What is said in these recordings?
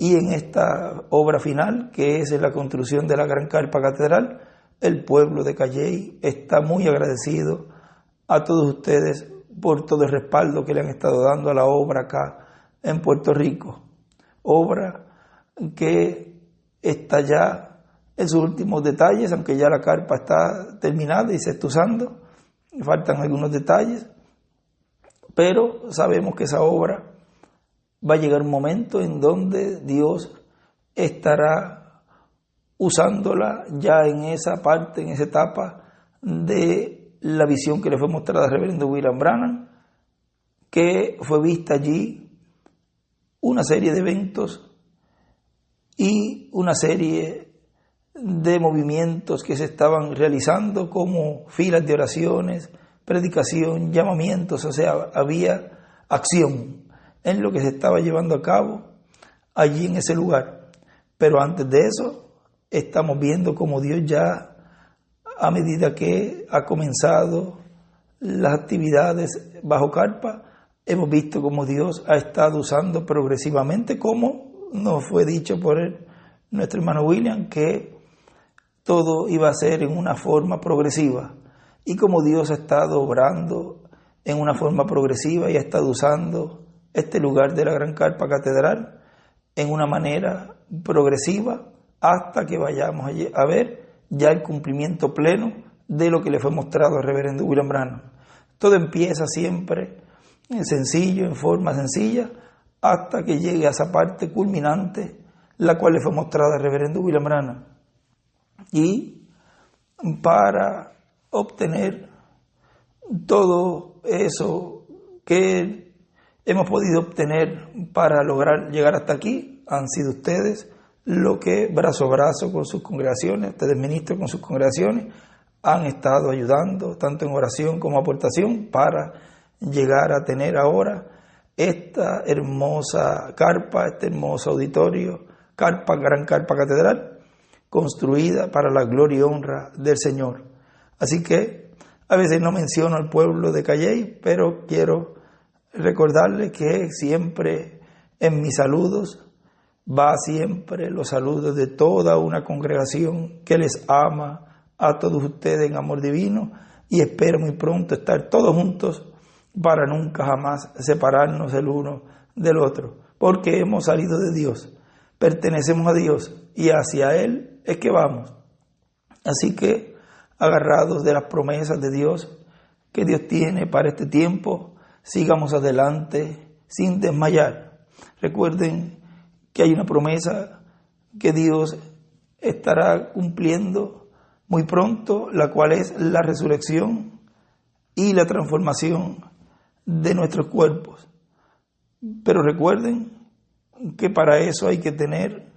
Y en esta obra final, que es la construcción de la gran carpa catedral, el pueblo de Calley está muy agradecido a todos ustedes por todo el respaldo que le han estado dando a la obra acá en Puerto Rico. Obra que está ya en sus últimos detalles, aunque ya la carpa está terminada y se está usando, faltan algunos detalles, pero sabemos que esa obra va a llegar un momento en donde Dios estará usándola ya en esa parte, en esa etapa de la visión que le fue mostrada al reverendo William Branham, que fue vista allí una serie de eventos y una serie de movimientos que se estaban realizando, como filas de oraciones, predicación, llamamientos, o sea, había acción en lo que se estaba llevando a cabo allí en ese lugar. Pero antes de eso, estamos viendo cómo Dios ya, a medida que ha comenzado las actividades bajo carpa, hemos visto cómo Dios ha estado usando progresivamente, como nos fue dicho por nuestro hermano William, que todo iba a ser en una forma progresiva, y como Dios ha estado obrando en una forma progresiva y ha estado usando este lugar de la gran carpa catedral en una manera progresiva hasta que vayamos a ver ya el cumplimiento pleno de lo que le fue mostrado al reverendo William Branham. Todo empieza siempre sencillo, en forma sencilla, hasta que llegue a esa parte culminante, la cual le fue mostrada al reverendo William Branham. Y para obtener todo eso que hemos podido obtener para lograr llegar hasta aquí, han sido ustedes lo que brazo a brazo con sus congregaciones, ustedes ministros con sus congregaciones, han estado ayudando tanto en oración como aportación para llegar a tener ahora esta hermosa carpa, este hermoso auditorio, gran carpa catedral, construida para la gloria y honra del Señor. Así que a veces no menciono al pueblo de Calley, pero quiero recordarles que siempre en mis saludos va siempre los saludos de toda una congregación que les ama a todos ustedes en amor divino, y espero muy pronto estar todos juntos para nunca jamás separarnos el uno del otro, porque hemos salido de Dios, pertenecemos a Dios y hacia Él es que vamos. Así que, agarrados de las promesas de Dios que Dios tiene para este tiempo, sigamos adelante sin desmayar. Recuerden que hay una promesa que Dios estará cumpliendo muy pronto, la cual es la resurrección y la transformación de nuestros cuerpos. Pero recuerden que para eso hay que tener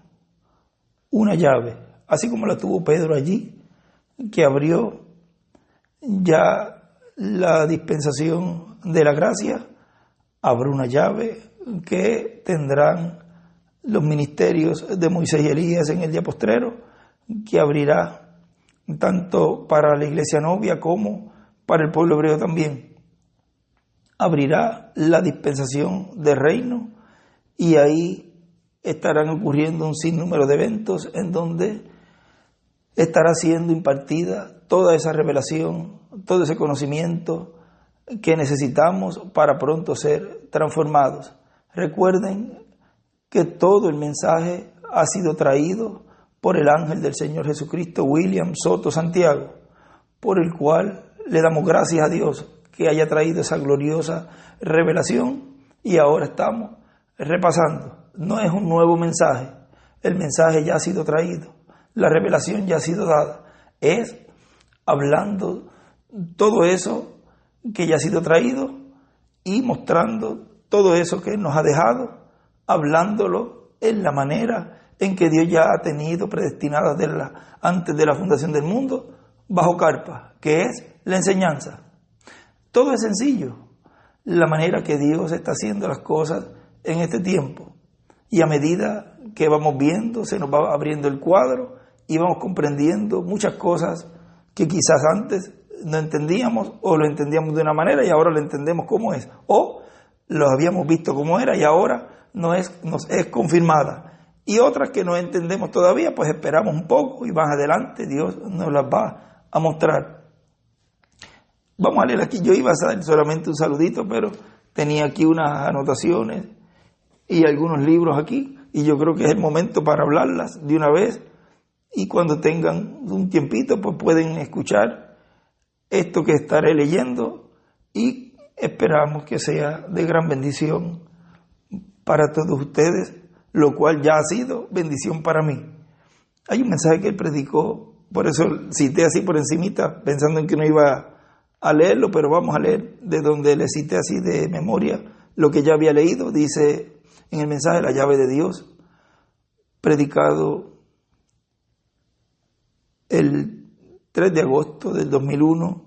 una llave, así como la tuvo Pedro allí, que abrió ya la dispensación de la gracia. Habrá una llave que tendrán los ministerios de Moisés y Elías en el día postrero, que abrirá tanto para la iglesia novia como para el pueblo hebreo también. Abrirá la dispensación del reino, y ahí estarán ocurriendo un sinnúmero de eventos en donde estará siendo impartida toda esa revelación, todo ese conocimiento que necesitamos para pronto ser transformados. Recuerden que todo el mensaje ha sido traído por el ángel del Señor Jesucristo, William Soto Santiago, por el cual le damos gracias a Dios que haya traído esa gloriosa revelación, y ahora estamos repasando. No es un nuevo mensaje, el mensaje ya ha sido traído, la revelación ya ha sido dada, es hablando todo eso que ya ha sido traído y mostrando todo eso que nos ha dejado, hablándolo en la manera en que Dios ya ha tenido predestinada antes de la fundación del mundo, bajo carpa, que es la enseñanza. Todo es sencillo, la manera que Dios está haciendo las cosas en este tiempo, y a medida que vamos viendo, se nos va abriendo el cuadro y vamos comprendiendo muchas cosas que quizás antes no entendíamos, o lo entendíamos de una manera y ahora lo entendemos como es, o lo habíamos visto como era y ahora nos es confirmada. y otras que no entendemos todavía, pues esperamos un poco y más adelante Dios nos las va a mostrar. Vamos a leer aquí, yo iba a hacer solamente un saludito, pero tenía aquí unas anotaciones y algunos libros aquí, y yo creo que es el momento para hablarlas de una vez, y cuando tengan un tiempito, pues pueden escuchar esto que estaré leyendo, y esperamos que sea de gran bendición para todos ustedes, lo cual ya ha sido bendición para mí. Hay un mensaje que él predicó, por eso cité así por encimita, pensando en que no iba a leerlo, pero vamos a leer de donde le cité así de memoria lo que ya había leído. Dice en el mensaje La llave de Dios, predicado el 3 de agosto del 2001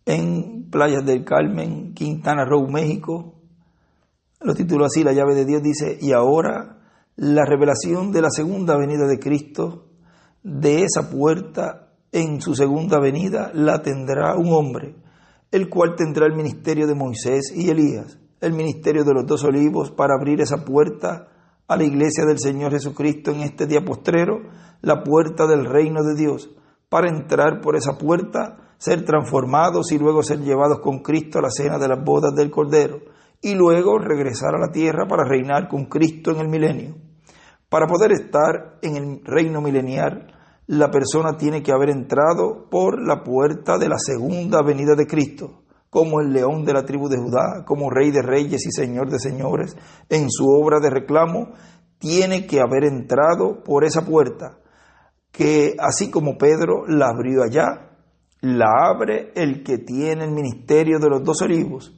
en Playas del Carmen, Quintana Roo, México. Lo tituló así, La llave de Dios. Dice: y ahora la revelación de la segunda venida de Cristo, de esa puerta en su segunda venida la tendrá un hombre, el cual tendrá el ministerio de Moisés y Elías, el ministerio de los 2 olivos, para abrir esa puerta a la iglesia del Señor Jesucristo en este día postrero, la puerta del reino de Dios, para entrar por esa puerta, ser transformados y luego ser llevados con Cristo a la cena de las bodas del Cordero, y luego regresar a la tierra para reinar con Cristo en el milenio. Para poder estar en el reino milenial, la persona tiene que haber entrado por la puerta de la segunda venida de Cristo, como el león de la tribu de Judá, como rey de reyes y señor de señores, en su obra de reclamo, tiene que haber entrado por esa puerta, que así como Pedro la abrió allá, la abre el que tiene el ministerio de los 2 olivos,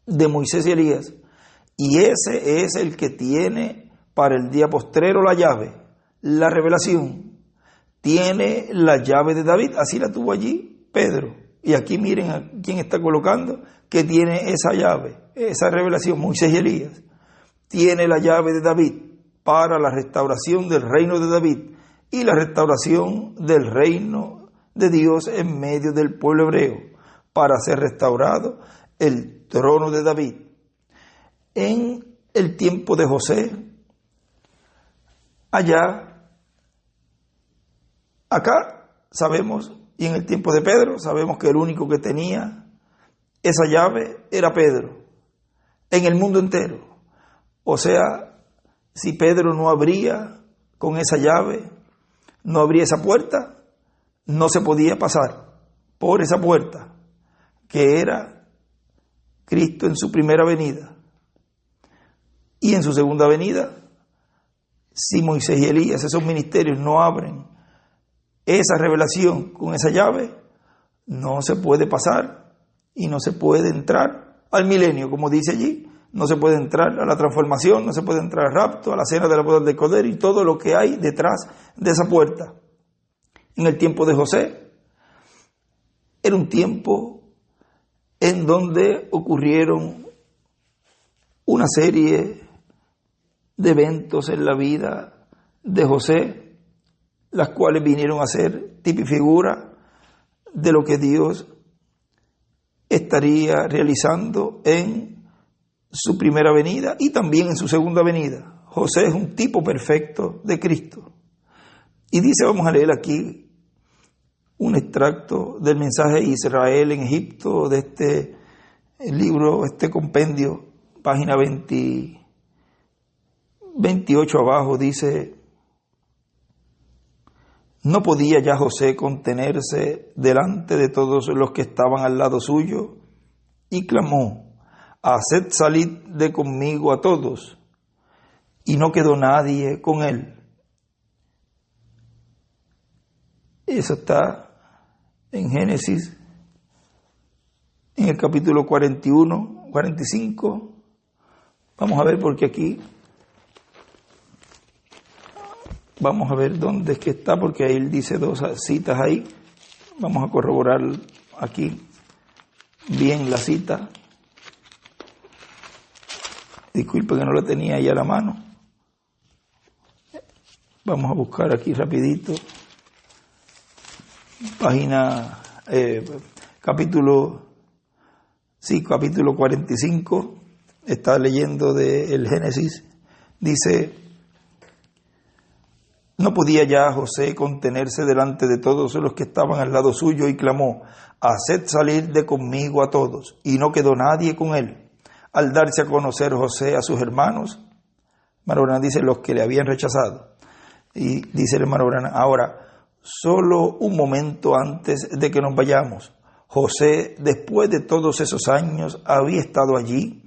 de Moisés y Elías, y ese es el que tiene para el día postrero la llave, la revelación. Tiene la llave de David, así la tuvo allí Pedro. Y aquí miren a quién está colocando, que tiene esa llave, esa revelación, Moisés y Elías. Tiene la llave de David para la restauración del reino de David y la restauración del reino de Dios en medio del pueblo hebreo, para ser restaurado el trono de David. En el tiempo de José, acá sabemos, y en el tiempo de Pedro, sabemos que el único que tenía esa llave era Pedro, en el mundo entero. O sea, si Pedro no abría con esa llave, no abría esa puerta, no se podía pasar por esa puerta, que era Cristo en su primera venida. Y en su segunda venida, si Moisés y Elías, esos ministerios, no abren esa revelación con esa llave, no se puede pasar y no se puede entrar al milenio, como dice allí. No se puede entrar a la transformación, no se puede entrar al rapto, a la cena de la boda del Cordero y todo lo que hay detrás de esa puerta. En el tiempo de José, era un tiempo en donde ocurrieron una serie de eventos en la vida de José, las cuales vinieron a ser tipo y figura de lo que Dios estaría realizando en su primera venida y también en su segunda venida. José es un tipo perfecto de Cristo. Y dice, vamos a leer aquí un extracto del mensaje Israel en Egipto, de este libro, este compendio, página 28 abajo, dice: no podía ya José contenerse delante de todos los que estaban al lado suyo, y clamó: haced salir de conmigo a todos. Y no quedó nadie con él. Eso está en Génesis, en el capítulo 41, 45. Vamos a ver, porque aquí vamos a ver dónde es que está, porque ahí él dice 2 citas ahí. Vamos a corroborar aquí bien la cita. Disculpe que no la tenía ahí a la mano. Vamos a buscar aquí rapidito. Página, capítulo 45. Está leyendo del Génesis Dice, no podía ya José contenerse delante de todos los que estaban al lado suyo y clamó, haced salir de conmigo a todos. Y no quedó nadie con él. Al darse a conocer José a sus hermanos, hermano Branham dice, los que le habían rechazado. Y dice el hermano Branham, ahora, solo un momento antes de que nos vayamos, José, después de todos esos años, había estado allí.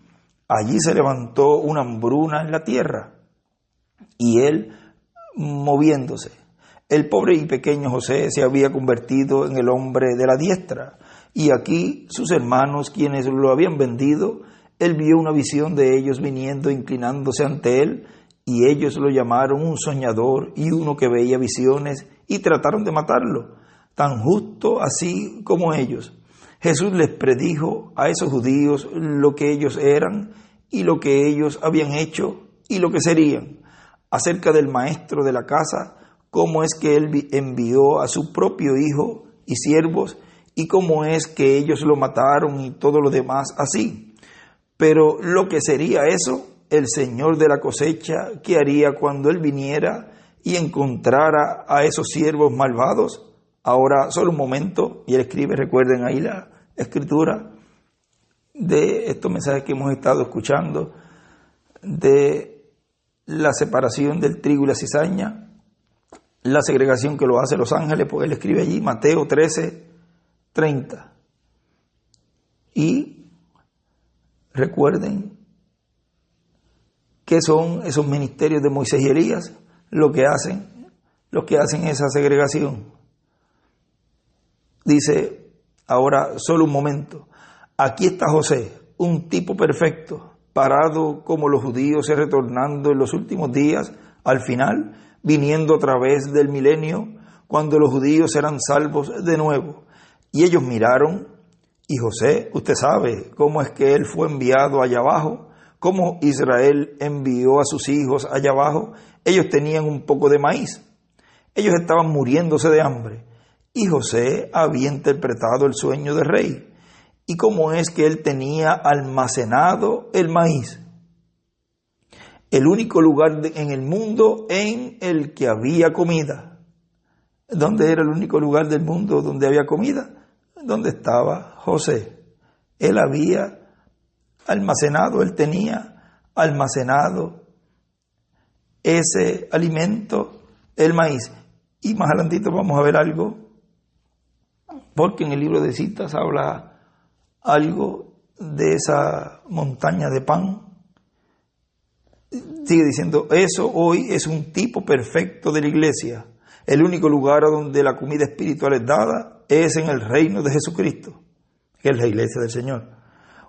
Allí se levantó una hambruna en la tierra. Y él, moviéndose, el pobre y pequeño José se había convertido en el hombre de la diestra. Y aquí sus hermanos, quienes lo habían vendido, él vio una visión de ellos viniendo, inclinándose ante él, y ellos lo llamaron un soñador y uno que veía visiones, y trataron de matarlo, tan justo así como ellos. Jesús les predijo a esos judíos lo que ellos eran y lo que ellos habían hecho y lo que serían. Acerca del maestro de la casa, cómo es que él envió a su propio hijo y siervos, y cómo es que ellos lo mataron y todo lo demás así. Pero lo que sería eso, el Señor de la cosecha, ¿qué haría cuando él viniera y encontrara a esos siervos malvados? Ahora, solo un momento, y él escribe, recuerden ahí la escritura de estos mensajes que hemos estado escuchando, de la separación del trigo y la cizaña, la segregación que lo hace los ángeles, porque él escribe allí, Mateo 13:30. Y recuerden que son esos ministerios de Moisés y Elías los que hacen esa segregación. Dice, ahora solo un momento, aquí está José, un tipo perfecto, parado como los judíos y retornando en los últimos días, al final, viniendo a través del milenio, cuando los judíos serán salvos de nuevo. Y ellos miraron, y José, usted sabe cómo es que él fue enviado allá abajo, cómo Israel envió a sus hijos allá abajo. Ellos tenían un poco de maíz, ellos estaban muriéndose de hambre, y José había interpretado el sueño del rey. ¿Y cómo es que él tenía almacenado el maíz? El único lugar en el mundo en el que había comida. ¿Dónde era el único lugar del mundo donde había comida? Donde estaba José. Él había almacenado, él tenía almacenado ese alimento, el maíz. Y más adelantito vamos a ver algo, porque en el libro de citas habla algo de esa montaña de pan. Sigue diciendo, eso hoy es un tipo perfecto de la iglesia. El único lugar donde la comida espiritual es dada es en el reino de Jesucristo, que es la iglesia del Señor.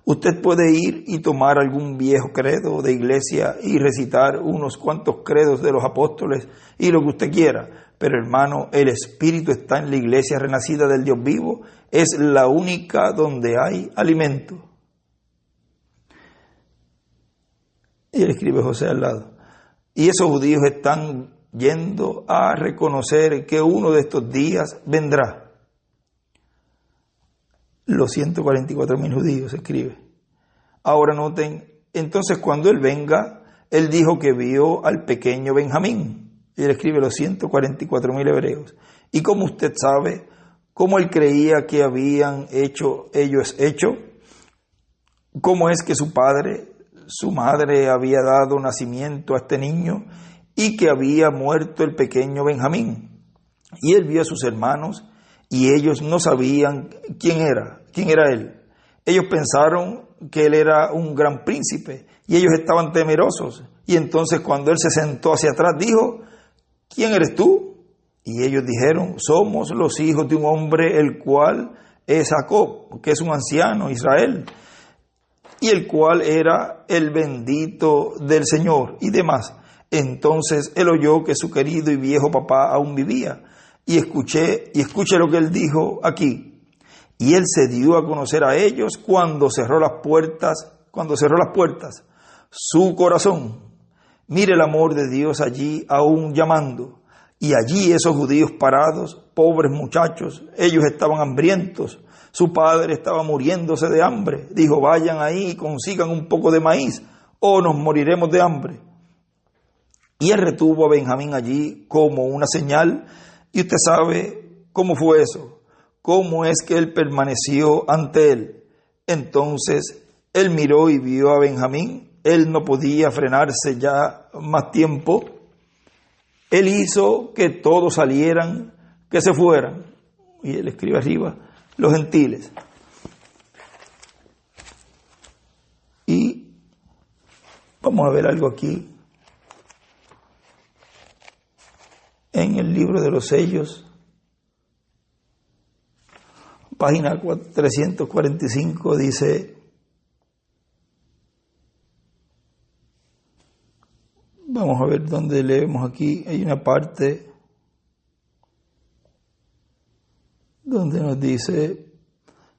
Usted puede ir y tomar algún viejo credo de iglesia y recitar unos cuantos credos de los apóstoles y lo que usted quiera, pero hermano, el Espíritu está en la iglesia renacida del Dios vivo, es la única donde hay alimento. Y él escribe José al lado. Y esos judíos están yendo a reconocer que uno de estos días vendrá. Los 144,000 judíos, escribe. Ahora noten, entonces cuando él venga, él dijo que vio al pequeño Benjamín. Y él escribe los 144,000 hebreos. Y como usted sabe, cómo él creía que habían hecho ellos cómo es que su madre había dado nacimiento a este niño y que había muerto el pequeño Benjamín. Y él vio a sus hermanos y ellos no sabían quién era él. Ellos pensaron que él era un gran príncipe y ellos estaban temerosos. Y entonces cuando él se sentó hacia atrás dijo, ¿quién eres tú? Y ellos dijeron, somos los hijos de un hombre el cual es Jacob, que es un anciano, Israel, y el cual era el bendito del Señor y demás. Entonces él oyó que su querido y viejo papá aún vivía. Y escuché lo que él dijo aquí. Y él se dio a conocer a ellos cuando cerró las puertas, su corazón. Mire el amor de Dios allí aún llamando. Y allí esos judíos parados, pobres muchachos, ellos estaban hambrientos. Su padre estaba muriéndose de hambre. Dijo, vayan ahí y consigan un poco de maíz o nos moriremos de hambre. Y él retuvo a Benjamín allí como una señal. Y usted sabe cómo fue eso, cómo es que él permaneció ante él. Entonces él miró y vio a Benjamín. Él no podía frenarse ya más tiempo. Él hizo que todos salieran, que se fueran. Y él escribe arriba, los gentiles. Y vamos a ver algo aquí. En el libro de los sellos, página 345, dice: vamos a ver dónde leemos aquí. Hay una parte donde nos dice,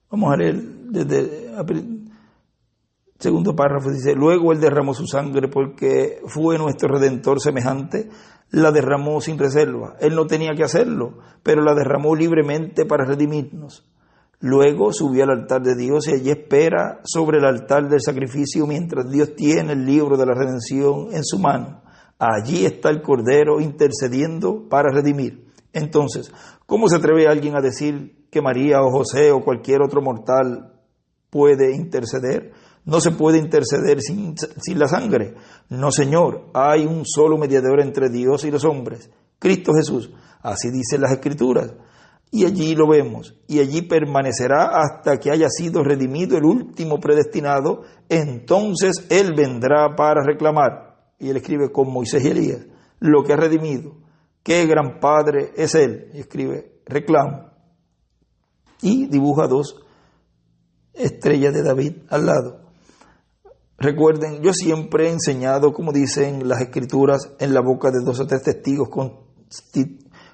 vamos a leer desde el segundo párrafo, dice: luego él derramó su sangre porque fue nuestro Redentor semejante, la derramó sin reserva. Él no tenía que hacerlo, pero la derramó libremente para redimirnos. Luego subió al altar de Dios y allí espera sobre el altar del sacrificio mientras Dios tiene el libro de la redención en su mano. Allí está el Cordero intercediendo para redimir. Entonces, ¿cómo se atreve alguien a decir que María o José o cualquier otro mortal puede interceder? No se puede interceder sin la sangre. No, Señor, hay un solo mediador entre Dios y los hombres, Cristo Jesús. Así dicen las Escrituras. Y allí lo vemos. Y allí permanecerá hasta que haya sido redimido el último predestinado. Entonces Él vendrá para reclamar. Y Él escribe con Moisés y Elías lo que ha redimido. Qué gran Padre es Él. Y escribe reclamo. Y dibuja 2 estrellas de David al lado. Recuerden, yo siempre he enseñado, como dicen las Escrituras, en la boca de 2 o 3 testigos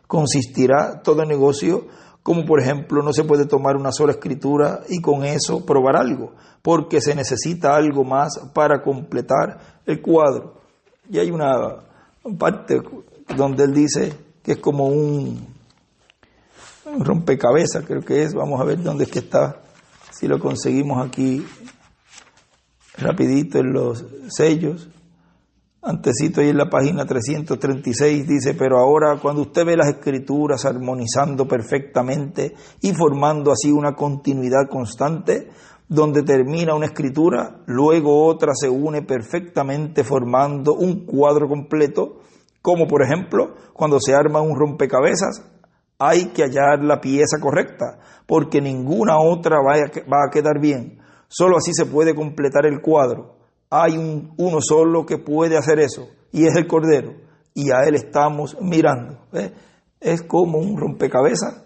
consistirá todo negocio, como por ejemplo no se puede tomar una sola escritura y con eso probar algo, porque se necesita algo más para completar el cuadro. Y hay una parte donde él dice que es como un rompecabezas, creo que es. Vamos a ver dónde es que está, si lo conseguimos aquí rapidito en los sellos. Antecito ahí en la página 336 dice: pero ahora cuando usted ve las Escrituras armonizando perfectamente y formando así una continuidad constante, donde termina una escritura, luego otra se une perfectamente formando un cuadro completo, como por ejemplo cuando se arma un rompecabezas, hay que hallar la pieza correcta, porque ninguna otra va a quedar bien. Solo así se puede completar el cuadro. Hay uno solo que puede hacer eso, y es el Cordero, y a Él estamos mirando. ¿Ves? Es como un rompecabezas,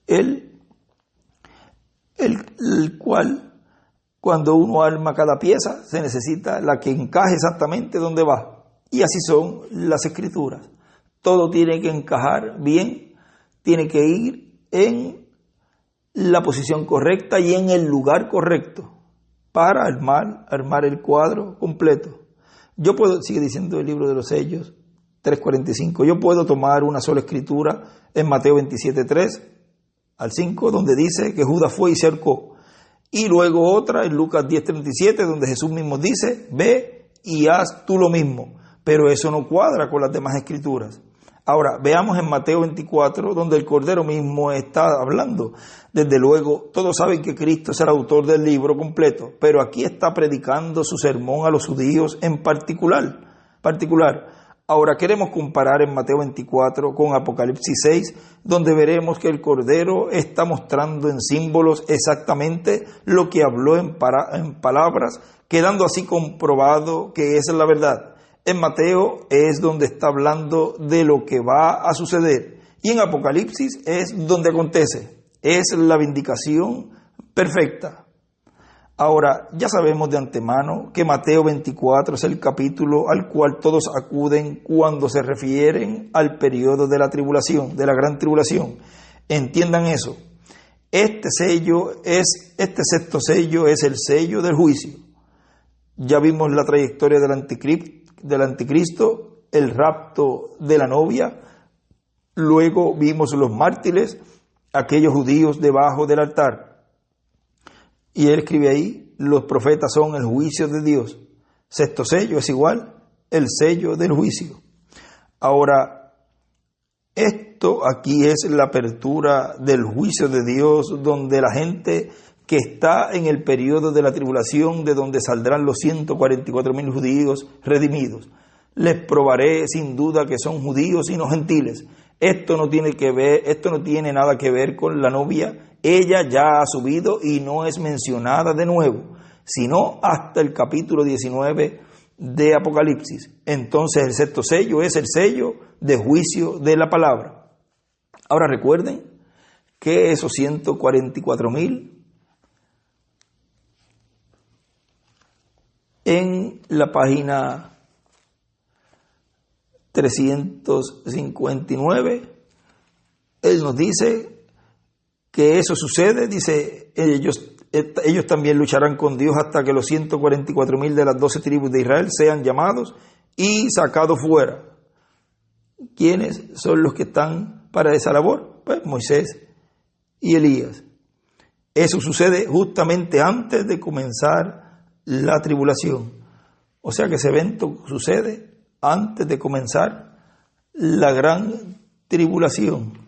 el cual, cuando uno arma cada pieza, se necesita la que encaje exactamente donde va. Y así son las Escrituras. Todo tiene que encajar bien, tiene que ir en la posición correcta y en el lugar correcto para armar el cuadro completo. Yo puedo, sigue diciendo el libro de los sellos, 3:45, yo puedo tomar una sola escritura en Mateo 27:3 al 5, donde dice que Judas fue y se ahorcó. Y luego otra en Lucas 10:37, donde Jesús mismo dice: ve y haz tú lo mismo. Pero eso no cuadra con las demás escrituras. Ahora, veamos en Mateo 24, donde el Cordero mismo está hablando. Desde luego, todos saben que Cristo es el autor del libro completo, pero aquí está predicando su sermón a los judíos en particular. Ahora, queremos comparar en Mateo 24 con Apocalipsis 6, donde veremos que el Cordero está mostrando en símbolos exactamente lo que habló en palabras, quedando así comprobado que esa es la verdad. En Mateo es donde está hablando de lo que va a suceder, y en Apocalipsis es donde acontece. Es la vindicación perfecta. Ahora, ya sabemos de antemano que Mateo 24 es el capítulo al cual todos acuden cuando se refieren al periodo de la tribulación, de la gran tribulación. Entiendan eso. Este sexto sello es el sello del juicio. Ya vimos la trayectoria del anticristo, el rapto de la novia, luego vimos los mártires, aquellos judíos debajo del altar. Y él escribe ahí: los profetas son el juicio de Dios. Sexto sello es igual, el sello del juicio. Ahora, esto aquí es la apertura del juicio de Dios, donde la gente que está en el periodo de la tribulación, de donde saldrán los 144,000 judíos redimidos. Les probaré sin duda que son judíos y no gentiles. Esto no tiene nada que ver con la novia. Ella ya ha subido y no es mencionada de nuevo, sino hasta el capítulo 19 de Apocalipsis. Entonces el sexto sello es el sello de juicio de la palabra. Ahora recuerden que esos 144,000 en la página 359, él nos dice que eso sucede, dice, ellos también lucharán con Dios hasta que los 144,000 de las 12 tribus de Israel sean llamados y sacados fuera. ¿Quiénes son los que están para esa labor? Pues Moisés y Elías. Eso sucede justamente antes de comenzar la tribulación. O sea que ese evento sucede antes de comenzar la gran tribulación.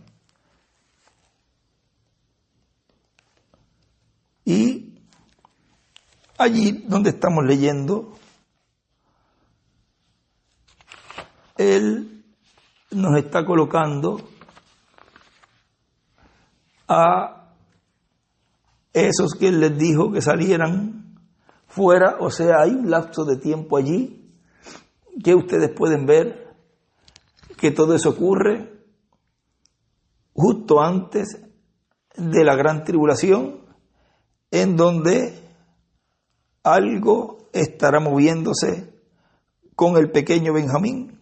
Y allí donde estamos leyendo, él nos está colocando a esos que él les dijo que salieran fuera. O sea, hay un lapso de tiempo allí que ustedes pueden ver que todo eso ocurre justo antes de la gran tribulación, en donde algo estará moviéndose con el pequeño Benjamín,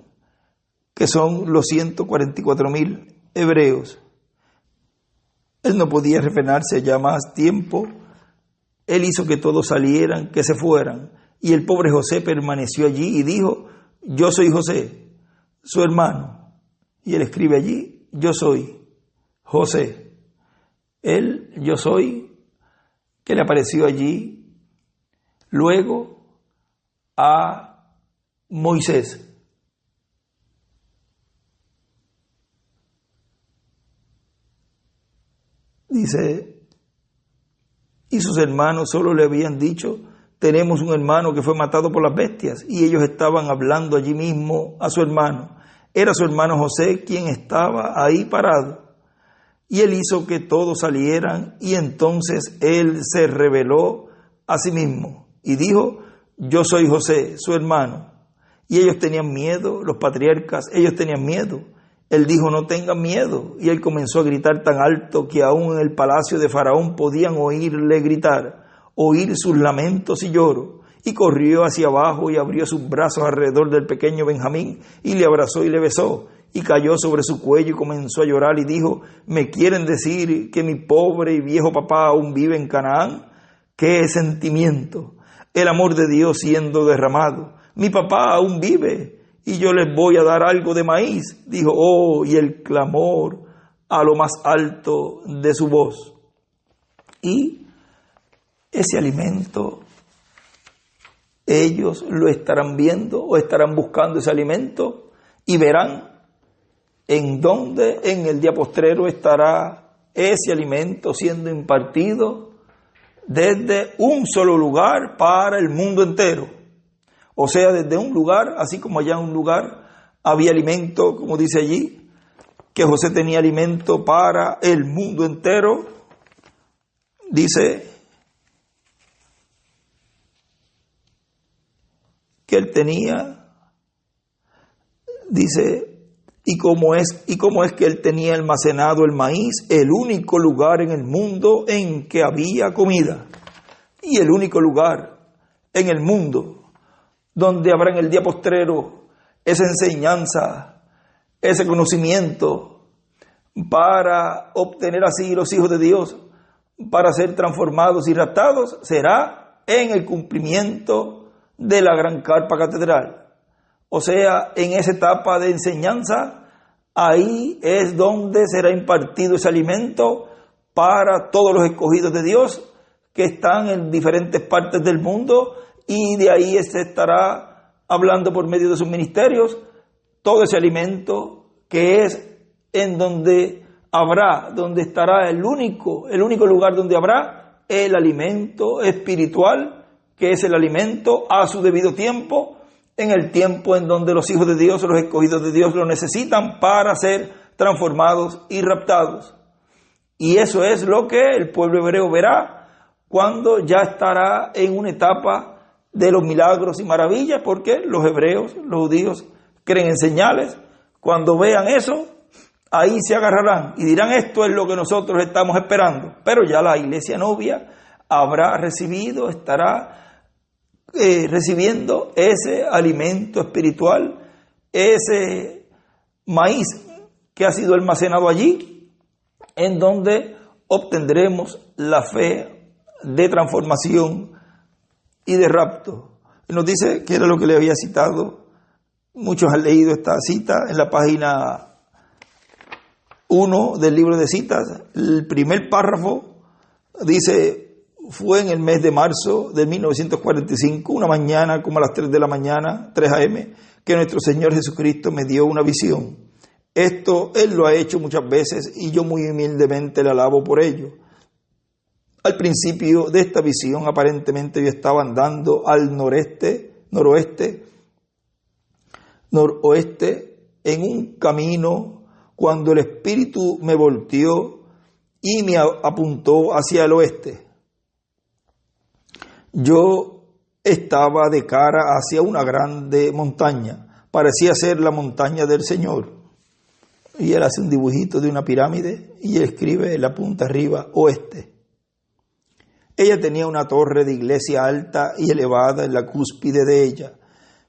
que son los 144,000 hebreos. Él no podía refrenarse ya más tiempo. Él hizo que todos salieran, que se fueran. Y el pobre José permaneció allí y dijo: yo soy José, su hermano. Y él escribe allí: yo soy José. Él, yo soy, que le apareció allí luego a Moisés. Dice, y sus hermanos solo le habían dicho: tenemos un hermano que fue matado por las bestias. Y ellos estaban hablando allí mismo a su hermano. Era su hermano José quien estaba ahí parado. Y él hizo que todos salieran, y entonces él se reveló a sí mismo y dijo: yo soy José, su hermano. Y ellos tenían miedo, los patriarcas, ellos tenían miedo. Él dijo: no tengan miedo. Y él comenzó a gritar tan alto que aún en el palacio de Faraón podían oírle gritar, oír sus lamentos y lloro. Y corrió hacia abajo y abrió sus brazos alrededor del pequeño Benjamín y le abrazó y le besó. Y cayó sobre su cuello y comenzó a llorar y dijo: ¿me quieren decir que mi pobre y viejo papá aún vive en Canaán? ¡Qué sentimiento! El amor de Dios siendo derramado. Mi papá aún vive y yo les voy a dar algo de maíz. Dijo: oh, y el clamor a lo más alto de su voz. Y ese alimento, ellos lo estarán viendo o estarán buscando ese alimento y verán en dónde en el día postrero estará ese alimento siendo impartido desde un solo lugar para el mundo entero. O sea, desde un lugar, así como allá en un lugar había alimento, como dice allí, que José tenía alimento para el mundo entero, dice que él tenía, dice, y cómo es que él tenía almacenado el maíz, el único lugar en el mundo en que había comida, y el único lugar en el mundo donde habrá en el día postrero esa enseñanza, ese conocimiento, para obtener así los hijos de Dios, para ser transformados y raptados, será en el cumplimiento de la gran carpa catedral. O sea, en esa etapa de enseñanza, ahí es donde será impartido ese alimento para todos los escogidos de Dios que están en diferentes partes del mundo, y de ahí se estará hablando por medio de sus ministerios, todo ese alimento que es en donde estará el único lugar donde habrá el alimento espiritual, que es el alimento a su debido tiempo, en el tiempo en donde los hijos de Dios, los escogidos de Dios, lo necesitan para ser transformados y raptados. Y eso es lo que el pueblo hebreo verá cuando ya estará en una etapa de los milagros y maravillas, porque los hebreos, los judíos, creen en señales. Cuando vean eso, ahí se agarrarán y dirán: esto es lo que nosotros estamos esperando. Pero ya la iglesia novia habrá recibido, estará recibiendo ese alimento espiritual, ese maíz que ha sido almacenado allí, en donde obtendremos la fe de transformación y de rapto. Nos dice que era lo que le había citado. Muchos han leído esta cita en la página 1 del libro de citas. El primer párrafo dice: fue en el mes de marzo de 1945, una mañana como a las 3 de la mañana, 3 a.m., que nuestro Señor Jesucristo me dio una visión. Esto Él lo ha hecho muchas veces y yo muy humildemente le alabo por ello. Al principio de esta visión, aparentemente yo estaba andando al noroeste, en un camino, cuando el Espíritu me volteó y me apuntó hacia el oeste. Yo estaba de cara hacia una grande montaña, parecía ser la montaña del Señor. Y él hace un dibujito de una pirámide y él escribe en la punta arriba: oeste. Ella tenía una torre de iglesia alta y elevada en la cúspide de ella.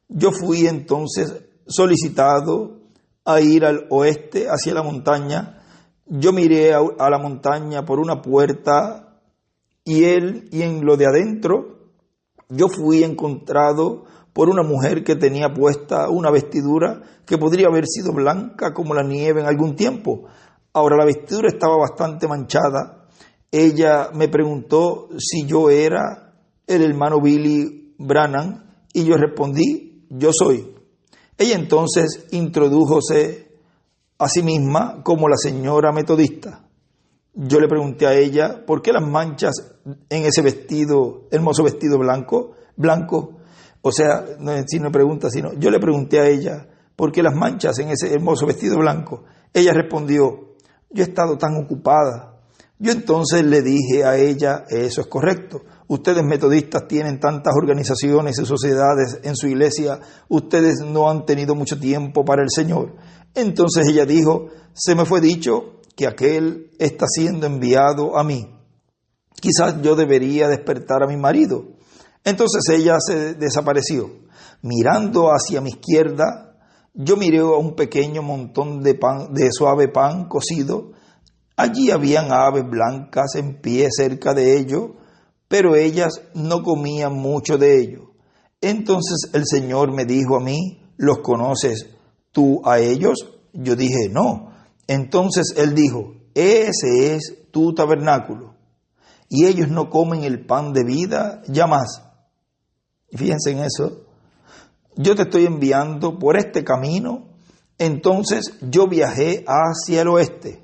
Yo fui entonces solicitado a ir al oeste, hacia la montaña. Yo miré a la montaña por una puerta y en lo de adentro yo fui encontrado por una mujer que tenía puesta una vestidura que podría haber sido blanca como la nieve en algún tiempo. Ahora la vestidura estaba bastante manchada. Ella me preguntó si yo era el hermano Billy Branham y yo respondí: yo soy. Ella entonces introdújose a sí misma como la señora metodista. Yo le pregunté a ella: ¿por qué las manchas en ese vestido, hermoso vestido blanco? O sea, no es una pregunta, sino yo le pregunté a ella: ¿por qué las manchas en ese hermoso vestido blanco? Ella respondió: yo he estado tan ocupada. Yo entonces le dije a ella: eso es correcto. Ustedes metodistas tienen tantas organizaciones y sociedades en su iglesia, ustedes no han tenido mucho tiempo para el Señor. Entonces ella dijo: se me fue dicho que aquel está siendo enviado a mí. Quizás yo debería despertar a mi marido. Entonces ella se desapareció. Mirando hacia mi izquierda, yo miré a un pequeño montón de pan, de suave pan cocido. Allí habían aves blancas en pie cerca de ello, pero ellas no comían mucho de ello. Entonces el Señor me dijo a mí: ¿los conoces tú a ellos? Yo dije: no. Entonces Él dijo: ese es tu tabernáculo, y ellos no comen el pan de vida ya más. Y fíjense en eso. Yo te estoy enviando por este camino. Entonces yo viajé hacia el oeste.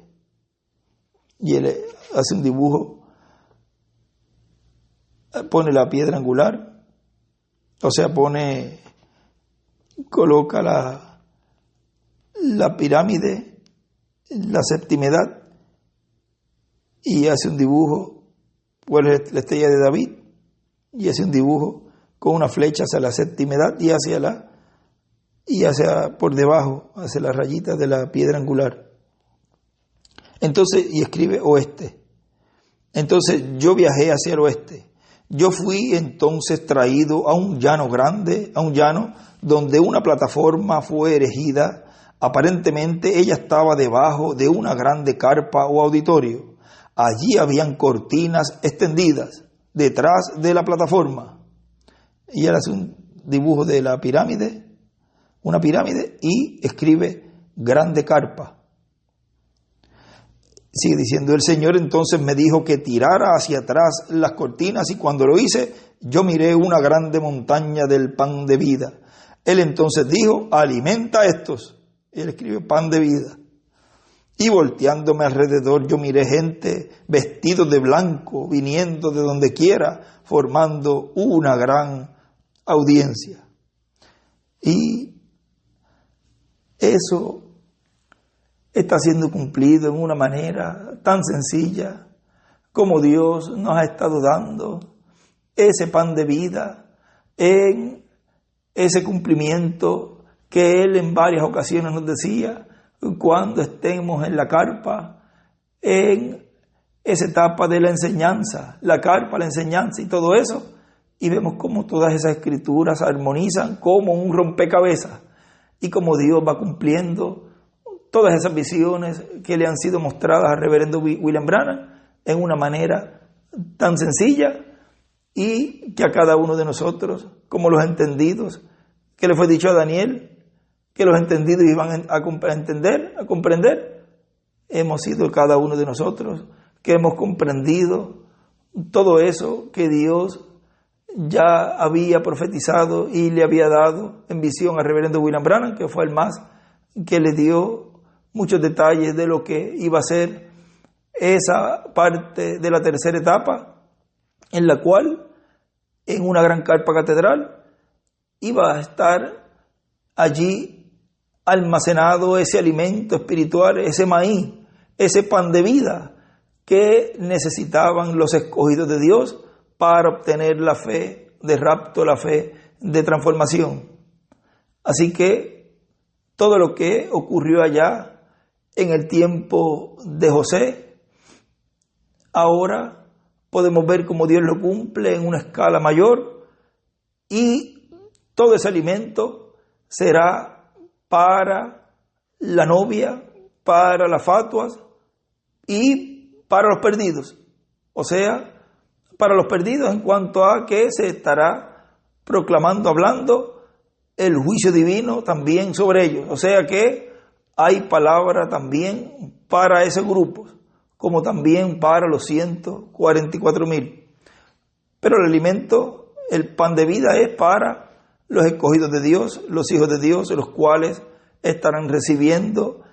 Y él hace un dibujo, pone la piedra angular, o sea, coloca la pirámide, la séptima edad, y hace un dibujo, pues la estrella de David, y hace un dibujo con una flecha hacia la séptima edad y hacia por debajo, hacia las rayitas de la piedra angular. Entonces, y escribe oeste. Entonces yo viajé hacia el oeste. Yo fui entonces traído a un llano grande, a un llano donde una plataforma fue erigida. Aparentemente ella estaba debajo de una grande carpa o auditorio. Allí habían cortinas extendidas detrás de la plataforma. Y él hace un dibujo de la pirámide, una pirámide, y escribe grande carpa. Sigue diciendo: el Señor entonces me dijo que tirara hacia atrás las cortinas, y cuando lo hice, yo miré una grande montaña del pan de vida. Él entonces dijo: alimenta a estos. Y él escribe: pan de vida. Y volteándome alrededor, yo miré gente vestidos de blanco, viniendo de donde quiera, formando una gran audiencia. Y eso está siendo cumplido en una manera tan sencilla como Dios nos ha estado dando ese pan de vida en ese cumplimiento que Él en varias ocasiones nos decía cuando estemos en la carpa, en esa etapa de la enseñanza, la carpa, la enseñanza y todo eso, y vemos cómo todas esas escrituras armonizan como un rompecabezas y cómo Dios va cumpliendo todas esas visiones que le han sido mostradas al reverendo William Branham en una manera tan sencilla, y que a cada uno de nosotros, como los entendidos, que le fue dicho a Daniel, que los entendidos iban a comprender, hemos sido cada uno de nosotros, que hemos comprendido todo eso que Dios ya había profetizado y le había dado en visión al reverendo William Branham, que fue el más que le dio muchos detalles de lo que iba a ser esa parte de la tercera etapa, en la cual en una gran carpa catedral iba a estar allí almacenado ese alimento espiritual, ese maíz, ese pan de vida que necesitaban los escogidos de Dios para obtener la fe de rapto, la fe de transformación. Así que todo lo que ocurrió allá en el tiempo de José, ahora podemos ver cómo Dios lo cumple en una escala mayor, y todo ese alimento será para la novia, para las fatuas y para los perdidos. O sea, para los perdidos en cuanto a que se estará proclamando, hablando el juicio divino también sobre ellos. O sea que hay palabra también para ese grupo, como también para los 144,000. Pero el alimento, el pan de vida, es para los escogidos de Dios, los hijos de Dios, los cuales estarán recibiendo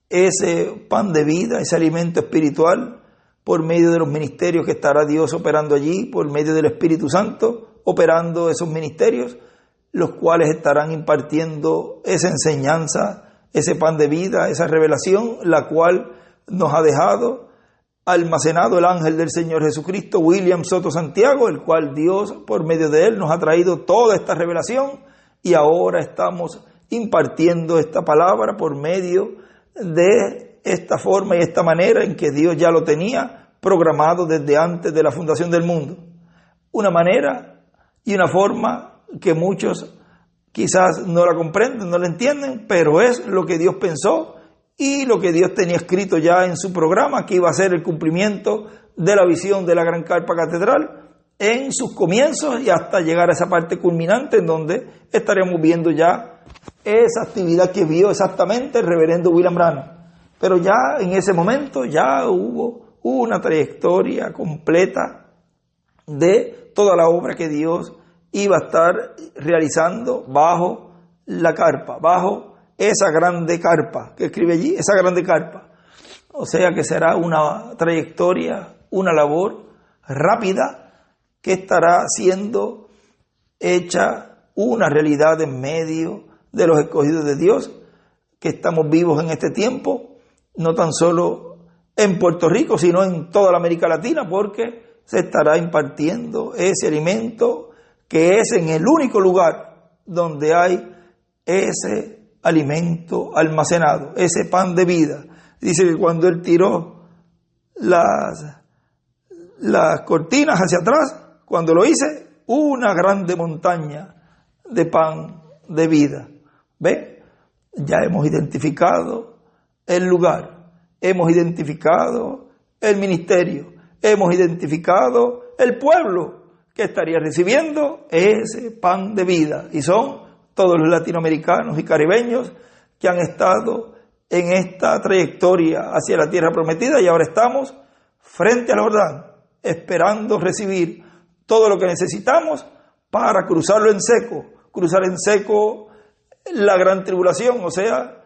ese pan de vida, ese alimento espiritual, por medio de los ministerios que estará Dios operando allí, por medio del Espíritu Santo operando esos ministerios, los cuales estarán impartiendo esa enseñanza, ese pan de vida, esa revelación, la cual nos ha dejado almacenado el ángel del Señor Jesucristo, William Soto Santiago, el cual Dios, por medio de él, nos ha traído toda esta revelación, y ahora estamos impartiendo esta palabra por medio de esta forma y esta manera en que Dios ya lo tenía programado desde antes de la fundación del mundo. Una manera y una forma que muchos quizás no la comprenden, no la entienden, pero es lo que Dios pensó y lo que Dios tenía escrito ya en su programa, que iba a ser el cumplimiento de la visión de la Gran Carpa Catedral en sus comienzos y hasta llegar a esa parte culminante en donde estaremos viendo ya esa actividad que vio exactamente el reverendo William Branham. Pero ya en ese momento ya hubo una trayectoria completa de toda la obra que Dios iba a estar realizando bajo la carpa, bajo esa grande carpa que escribe allí, esa grande carpa. O sea que será una trayectoria, una labor rápida que estará siendo hecha una realidad en medio de los escogidos de Dios, que estamos vivos en este tiempo, no tan solo en Puerto Rico, sino en toda la América Latina, porque se estará impartiendo ese alimento que es en el único lugar donde hay ese alimento almacenado, ese pan de vida. Dice que cuando él tiró las cortinas hacia atrás, cuando lo hice, una grande montaña de pan de vida. ¿Ve? Ya hemos identificado el lugar, hemos identificado el ministerio, hemos identificado el pueblo que estaría recibiendo ese pan de vida, y son todos los latinoamericanos y caribeños que han estado en esta trayectoria hacia la tierra prometida, y ahora estamos frente al Jordán, esperando recibir todo lo que necesitamos para cruzarlo en seco, cruzar en seco la gran tribulación, o sea,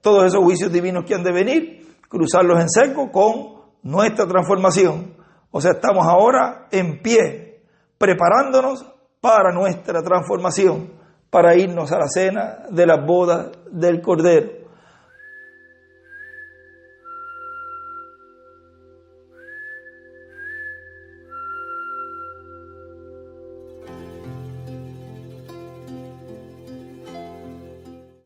todos esos juicios divinos que han de venir, cruzarlos en seco con nuestra transformación. O sea, estamos ahora en pie, preparándonos para nuestra transformación, para irnos a la cena de las bodas del Cordero.